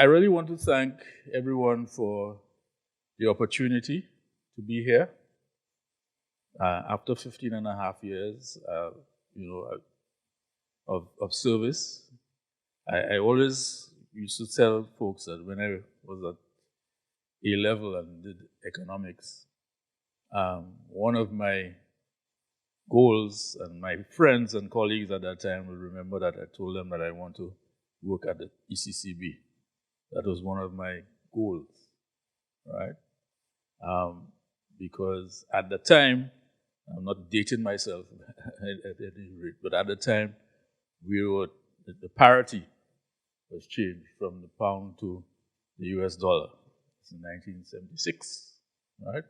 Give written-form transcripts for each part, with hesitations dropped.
I really want to thank everyone for the opportunity to be here. After 15 and a half years, of service, I always used to tell folks that when I was at A-level and did economics, one of my goals, and my friends and colleagues at that time will remember that I told them that I want to work at the ECCB. That was one of my goals, right? Because at the time, I'm not dating myself at any rate, but at the time, the parity was changed from the pound to the US dollar. It's in 1976, right?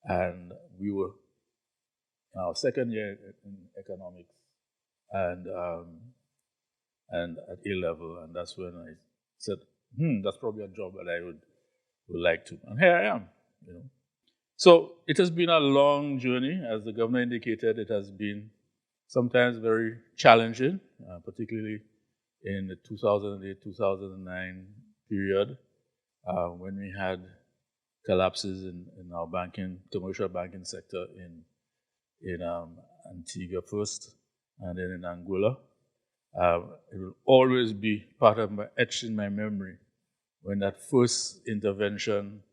And we were in our second year in economics and at A-level, and that's when I said, that's probably a job that I would like to. And here I am, So it has been a long journey. As the governor indicated, it has been sometimes very challenging, particularly in the 2008-2009 period, when we had collapses in our commercial banking sector in Antigua first, and then in Angola. It will always be etched in my memory when that first intervention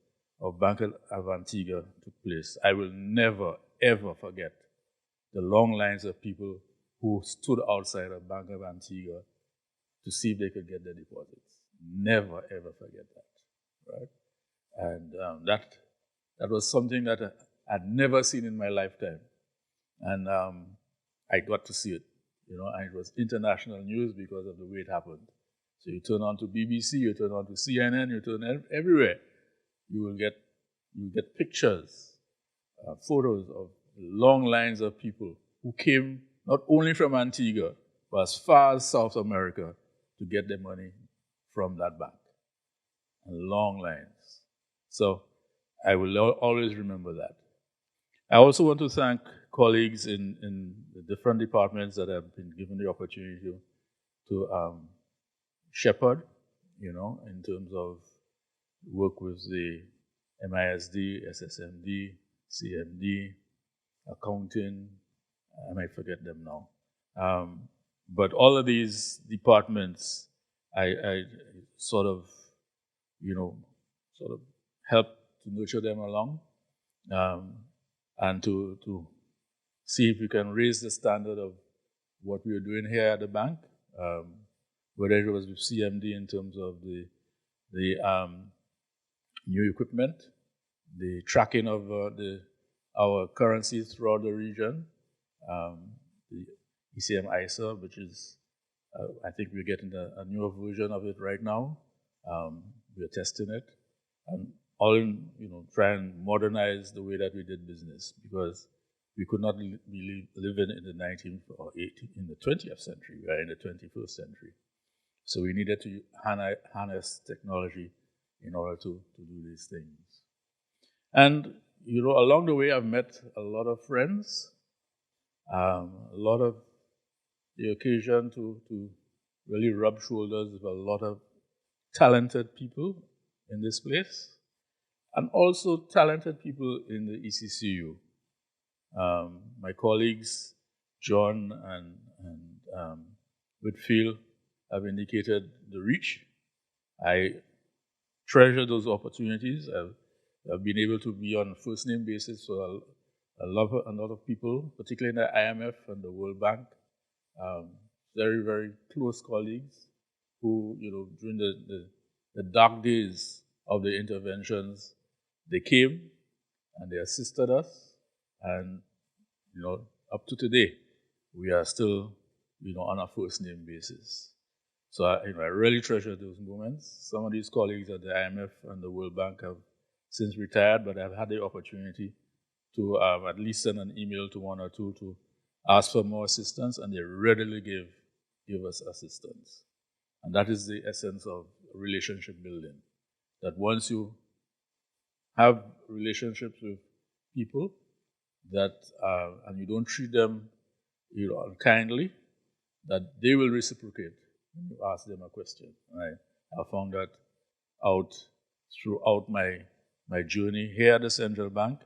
of Bank of Antigua took place. I will never, ever forget the long lines of people who stood outside of Bank of Antigua to see if they could get their deposits. Never, ever forget that, right? And that was something that I'd never seen in my lifetime. And I got to see it, and it was international news because of the way it happened. So you turn on to BBC, you turn on to CNN, you turn everywhere. You will get pictures, photos of long lines of people who came not only from Antigua, but as far as South America to get their money from that bank. And long lines. So I will always remember that. I also want to thank colleagues in the different departments that have been given the opportunity to shepherd, in terms of work with the MISD, SSMD, CMD, accounting. I might forget them now. But all of these departments, I sort of help to nurture them along, and to see if we can raise the standard of what we are doing here at the bank, whether it was with CMD in terms of the new equipment, the tracking of our currencies throughout the region, the ECM ISA, which is, I think we're getting a newer version of it right now. We're testing it, and all in, try and modernize the way that we did business, because we could not be living in the 19th or 18th, in the 20th century. We are in the 21st century. So we needed to harness technology in order to do these things. And, along the way, I've met a lot of friends, a lot of the occasion to really rub shoulders with a lot of talented people in this place, and also talented people in the ECCU. My colleagues, John and Whitfield, have indicated the reach. I treasure those opportunities. I've been able to be on a first-name basis with a lot of people, particularly in the IMF and the World Bank. Very, very close colleagues who, during the dark days of the interventions, they came and they assisted us. And, up to today, we are still, on a first-name basis. So, I really treasure those moments. Some of these colleagues at the IMF and the World Bank have since retired, but I've had the opportunity to at least send an email to one or two to ask for more assistance, and they readily give us assistance. And that is the essence of relationship building. That once you have relationships with people, and you don't treat them unkindly, that they will reciprocate when you ask them a question. I found that out throughout my journey here at the Central Bank,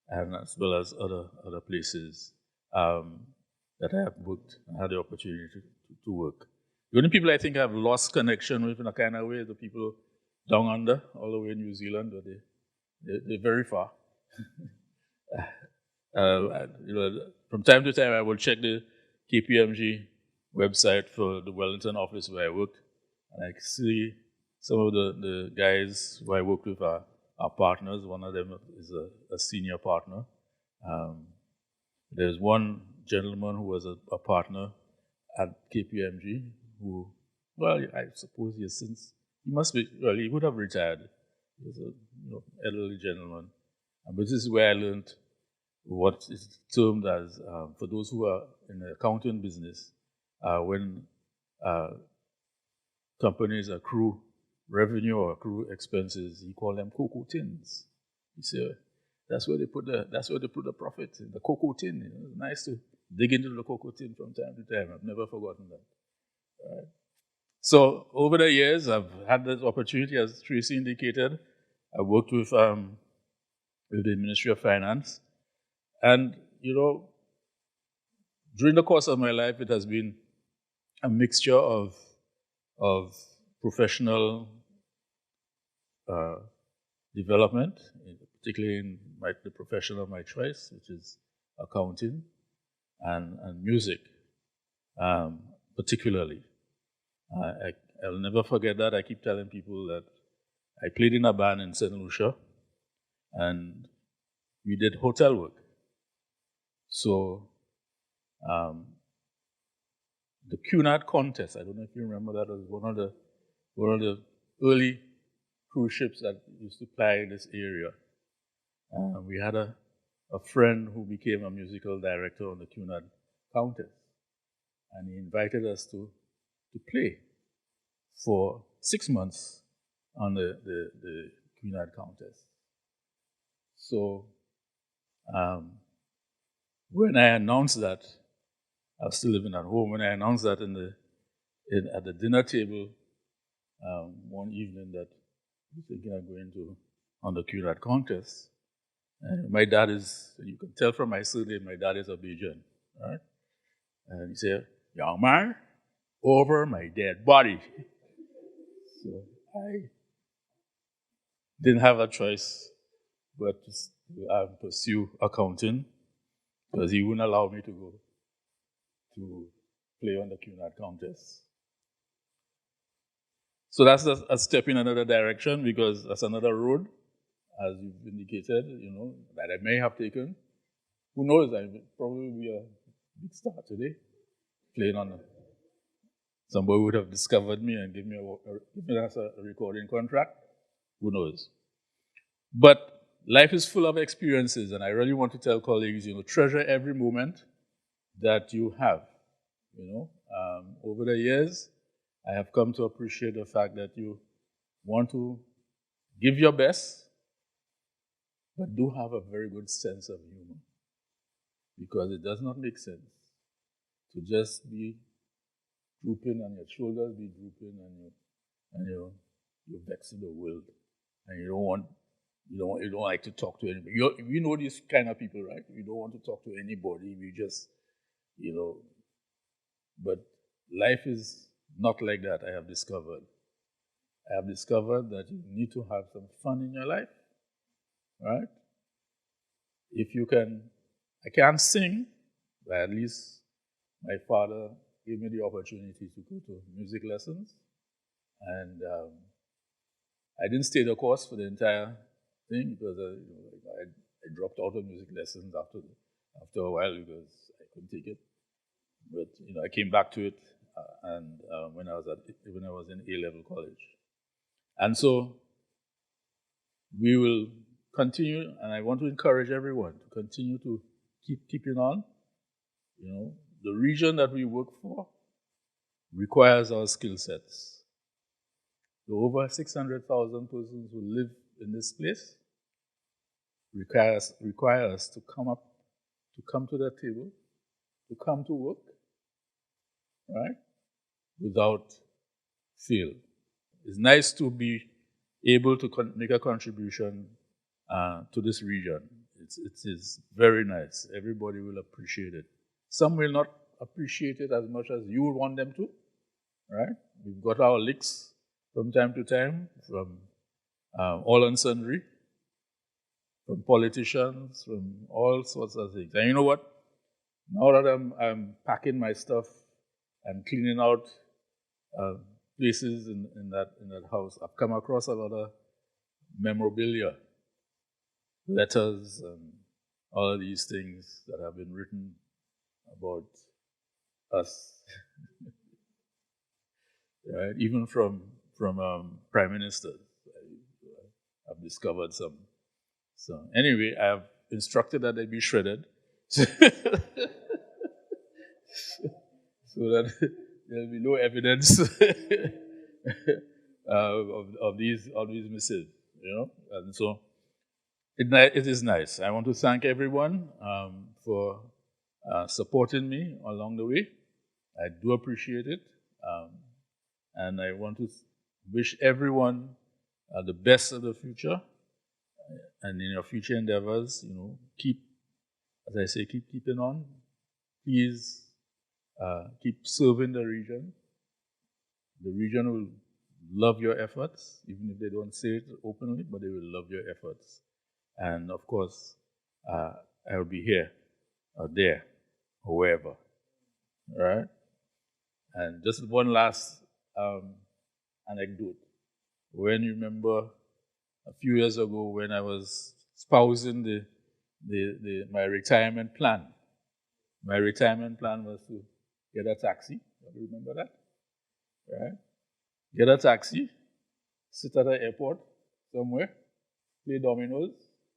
and as well as other places that I have worked and had the opportunity to work. The only people I think I've lost connection with in a kind of way is the people down under, all the way in New Zealand, but they're very far. From time to time, I will check the KPMG website for the Wellington office where I worked, and I see some of the guys who I work with are partners. One of them is a senior partner. There's one gentleman who was a partner at KPMG who, well, I suppose he he would have retired. He was a elderly gentleman. But this is where I learned what is termed as, for those who are in the accounting business, when companies accrue revenue or accrue expenses, you call them cocoa tins. You say, that's where they put the profit in the cocoa tin. It's nice to dig into the cocoa tin from time to time. I've never forgotten that. Right. So over the years, I've had this opportunity, as Tracy indicated. I worked with the Ministry of Finance, and during the course of my life, it has been a mixture of professional development, particularly in the profession of my choice, which is accounting, and music, particularly. I'll never forget that. I keep telling people that I played in a band in St. Lucia, and we did hotel work. So the Cunard contest, I don't know if you remember that, was one of the early cruise ships that used to ply in this area. We had a friend who became a musical director on the Cunard contest, and he invited us to play for 6 months on the Cunard contest. So when I announced that, I was still living at home. When I announced that at the dinner table one evening that I was thinking of going on the Cunard contest, my dad is, you can tell from my surname, my dad is a Bajan, right? And he said, young man, over my dead body. So I didn't have a choice but to pursue accounting, because he wouldn't allow me to go to play on the Cunard contest. So that's a step in another direction, because that's another road, as you've indicated, that I may have taken. Who knows? I would probably be a big star today, playing on somebody would have discovered me and given us a recording contract. Who knows? But life is full of experiences, and I really want to tell colleagues, treasure every moment that you have. Over the years, I have come to appreciate the fact that you want to give your best, but do have a very good sense of humor. Because it does not make sense to just be drooping on your shoulders, be drooping and you're vexing the world, and you don't like to talk to anybody. You know these kind of people, right? You don't want to talk to anybody. We just, but life is not like that. I have discovered that you need to have some fun in your life, right? If you can, I can't sing, but at least my father gave me the opportunity to go to music lessons, and I didn't stay the course for the entire thing, because I dropped out of music lessons after a while because I couldn't take it. But I came back to it, and when I was in A-level college, and so we will continue. And I want to encourage everyone to continue to keeping on. The region that we work for requires our skill sets. The over 600,000 persons who live in this place require us to come to the table, to come to work, right, without fail. It's nice to be able to make a contribution to this region. It is very nice. Everybody will appreciate it. Some will not appreciate it as much as you would want them to, right? We've got our licks from time to time from all and sundry, from politicians, from all sorts of things. And you know what? Now that I'm packing my stuff and cleaning out places in that house, I've come across a lot of memorabilia, letters, and all of these things that have been written about us, right? Even from prime ministers, I've discovered some. So anyway, I've instructed that they be shredded, so that there'll be no evidence of these missives, you know. And so it is nice. I want to thank everyone for supporting me along the way. I do appreciate it, and I want to wish everyone the best of the future, and in your future endeavors, you know, keep, as I say, keep keeping on. Please keep serving the region. The region will love your efforts, even if they don't say it openly, but they will love your efforts. And of course, I will be here or there or wherever. All right? And just one last anecdote. When you remember a few years ago when I was espousing my retirement plan. My retirement plan was to get a taxi. You remember that? Right? Get a taxi, sit at an airport somewhere, play dominoes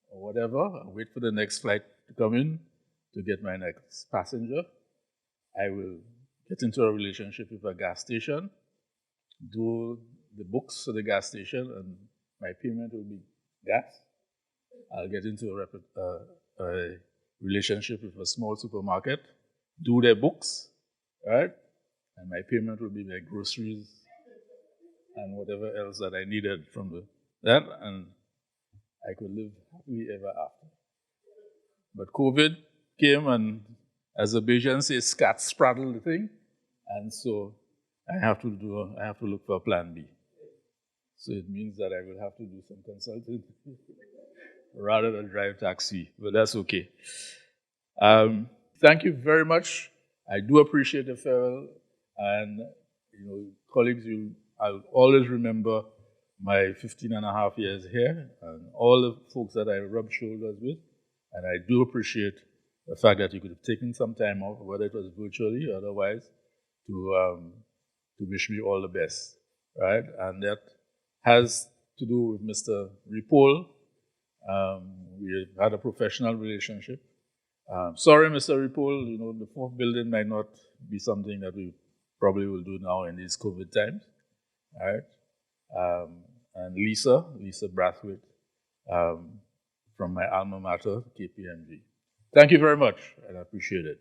or whatever, and wait for the next flight to come in to get my next passenger. I will get into a relationship with a gas station, do the books for the gas station, and my payment will be gas. I'll get into a relationship with a small supermarket, do their books, right? And my payment will be my groceries and whatever else that I needed from that, and I could live happily ever after. But COVID came, and as the Bayesians say, scat spraddled the thing, and so I have to look for a plan B. So it means that I will have to do some consulting rather than drive taxi, but that's okay. Thank you very much. I do appreciate the farewell, and you know, colleagues, I'll always remember my 15 and a half years here and all the folks that I rubbed shoulders with, and I do appreciate the fact that you could have taken some time off, whether it was virtually or otherwise, to wish me all the best, right? And that has to do with Mr. Ripoll. We had a professional relationship. Sorry, Mr. Ripoll, you know, the fourth building might not be something that we probably will do now in these COVID times, all right? And Lisa Brathwaite, from my alma mater, KPMG. Thank you very much, and I appreciate it.